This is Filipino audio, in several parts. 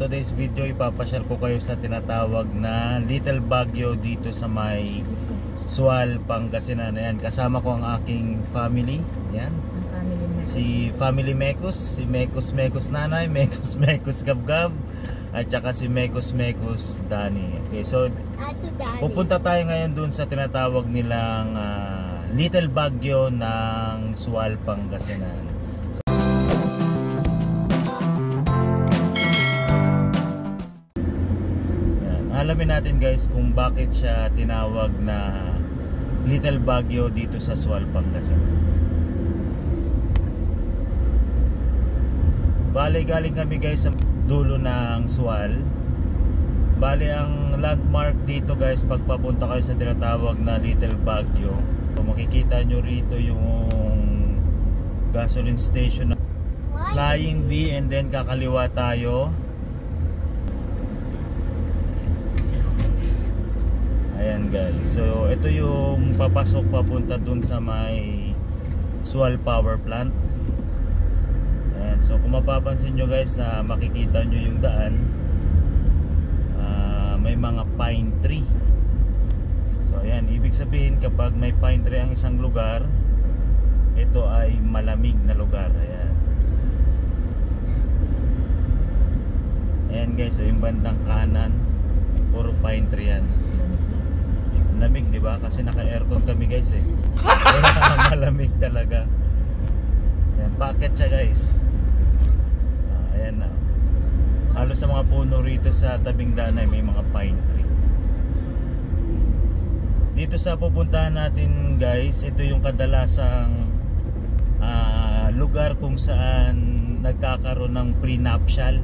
today's video ipapasyal ko kayo sa tinatawag na Little Baguio dito sa may Sual, Pangasinan. Ayan, kasama ko ang aking family. Ayan. Si Family Mekos, si Mekos nanay, Mekos Gabgab, at saka si Mekos Dani. Okay, so pupunta tayo ngayon dun sa tinatawag nilang Little Baguio ng Sual, Pangasinan. Alamin natin guys kung bakit siya tinawag na Little Baguio dito sa Sual, Pangasinan. Bale, galing kami guys sa dulo ng Sual. Bale, ang landmark dito guys pagpapunta kayo sa tinatawag na Little Baguio, so, makikita nyo rito yung gasoline station na Flying V, and then kakaliwa tayo. Ayan guys, so ito yung papasok papunta dun sa may Sual Power Plant. Ayan, so kung mapapansin nyo guys, makikita nyo yung daan, may mga pine tree. So ayan, ibig sabihin kapag may pine tree ang isang lugar, ito ay malamig na lugar. Ayan, ayan guys, so yung bandang kanan puro pine tree yan. Lamig, di ba? Kasi naka-aircon kami guys eh. Malamig talaga. Ayan, packet siya guys. Ayan na. Halos sa mga puno rito sa tabing daan ay may mga pine tree. Dito sa pupuntahan natin guys, ito yung kadalasang lugar kung saan nagkakaroon ng prenuptial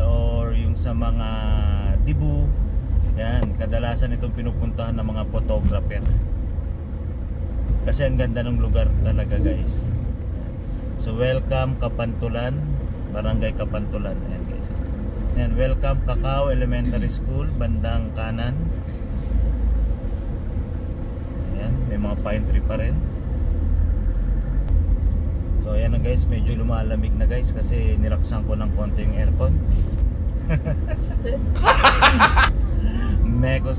or yung sa mga dibu. Yan, kadalasan itong pinupuntahan ng mga photographer. Kasi ang ganda ng lugar talaga guys. So welcome Kapantulan, Barangay Kapantulan. Ayan guys. Ayan, welcome Cacao Elementary School, bandang kanan. Ayan, may mga pine tree pa rin. So ayan na guys, medyo lumalamig na guys kasi nilaksan ko ng konti yung aircon.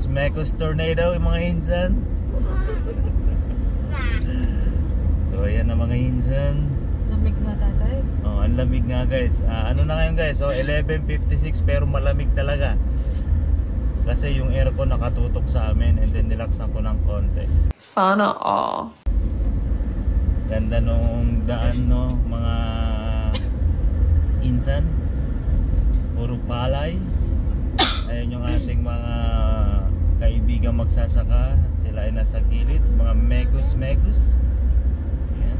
Mekos tornado yung mga insan. So ayan na mga insan. Lamig nga tatay. Oh, ang lamig nga guys. Ano na ngayon guys? So 11:56 pero malamig talaga. Kasi yung aircon nakatutok sa amin and then nilaksan ko ng konti. Sana all. Ganda nung daan no, mga insan. Puro palay. Ayan yung ating mga kaibigan magsasaka. Sila ay nasa gilid, mga Mekos. Ayan.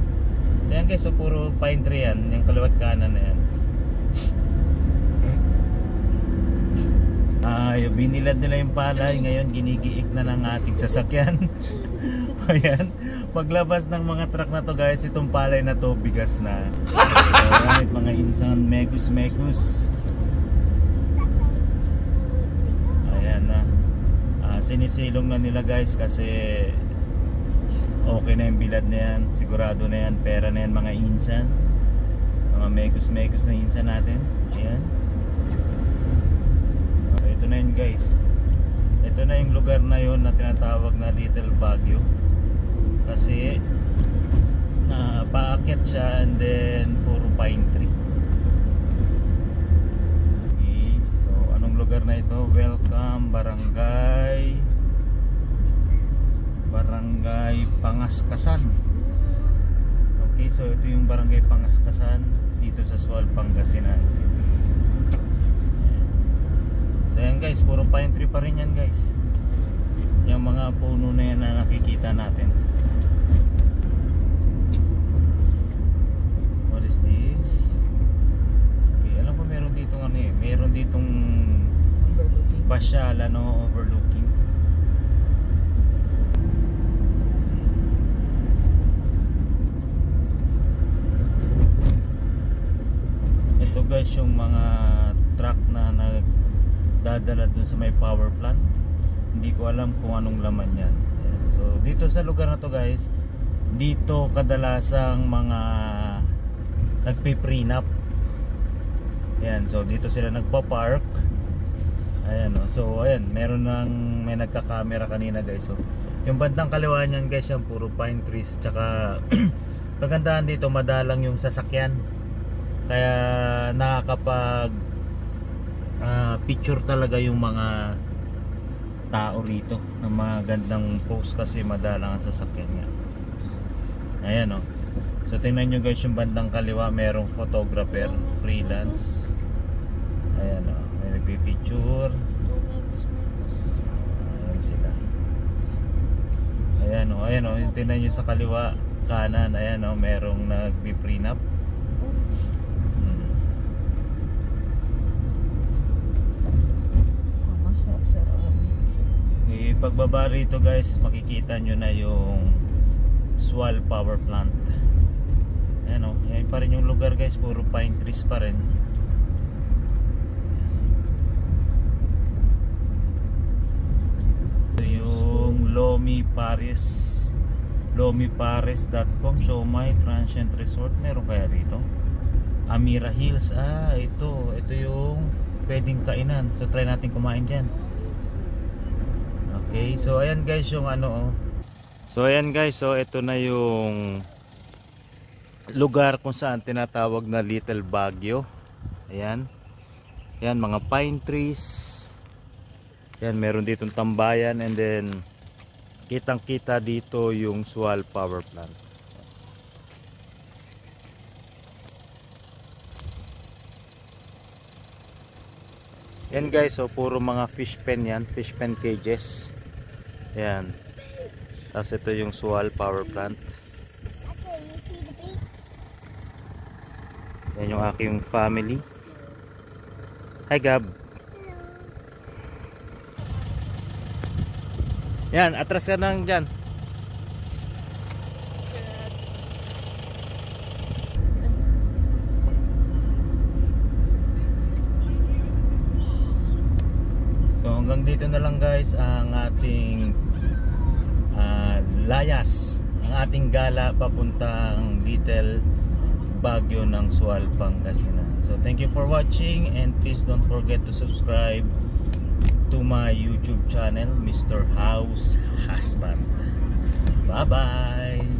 So yan guys, so puro pine tree yan. Yung kaliwat kanan na yan. Binilad nila yung palay. Ngayon ginigiik na ng ating sasakyan. Ayan. Paglabas ng mga truck na to guys, itong palay na to bigas na. Alright mga insan, Mekos. Sinisilong na nila guys kasi okay na yung bilad na yan, sigurado na yan, pera na yan mga insan, mga Mekos na insan natin. Ayan. So, ito na yun guys, ito na yung lugar na yun na tinatawag na Little Baguio kasi paakyat siya and then puro pine tree. Lugar na ito, welcome Barangay Pangaskasan. Okay, so ito yung Barangay Pangaskasan dito sa Sual, Pangasinan. So yan guys, puro pine tree pa rin yan guys. Yung mga puno na yan na nakikita natin. What is this? Okay, alam ko meron ditong ano eh, meron ditong pasyalan o overlooking. Ito guys yung mga truck na nagdadala dun sa may power plant. Hindi ko alam kung anong laman yan. So dito sa lugar na to guys, dito kadalasang mga nagpiprenup. Ayan, so dito sila nagpa-park. Ayan, oh. So ayan, may nagka-camera kanina guys. So yung bandang kaliwa niyan guys, yan puro pine trees. Tsaka pagandahan dito, madalang yung sasakyan. Kaya nakakapag picture talaga yung mga tao rito na magandang post kasi madalang ang sasakyan nga. Ayan, oh. So tingnan nyo guys, yung bandang kaliwa merong photographer, freelance. Ayan, oh. May nagpipicture. Ayan sila. Ayan, oh. Ayan, oh. Tingnan nyo sa kaliwa kanan. Ayan, oh. Merong nagpi-prenup. Pagbaba rito guys, makikita nyo na yung Sual Power Plant. Ayan, o, yan pa rin yung lugar guys, puro pine trees pa rin. Ito yung lomipares.com. So may transient resort, meron kaya dito? Amira Hills, ito yung pwedeng kainan. So try natin kumain dyan. Okay, so ayan guys yung ano, oh. So ayan guys, so ito na yung lugar kung saan tinatawag na Little Baguio. Ayan. Ayan, mga pine trees. Ayan, meron ditong tambayan, and then kitang kita dito yung Sual Power Plant. Ayan guys, so puro mga fish pen yan, fish pen cages. Ayan. Tapos ito yung Sual Power Plant. Yan yung aking family. Hi Gab. Yan, atras ka nang dyan. So hanggang dito na lang guys ang ating layas, ang ating gala papuntang Little Baguio ng Sual, Pangasinan. So thank you for watching, and please don't forget to subscribe to my YouTube channel, Mr. House Husband. Bye bye.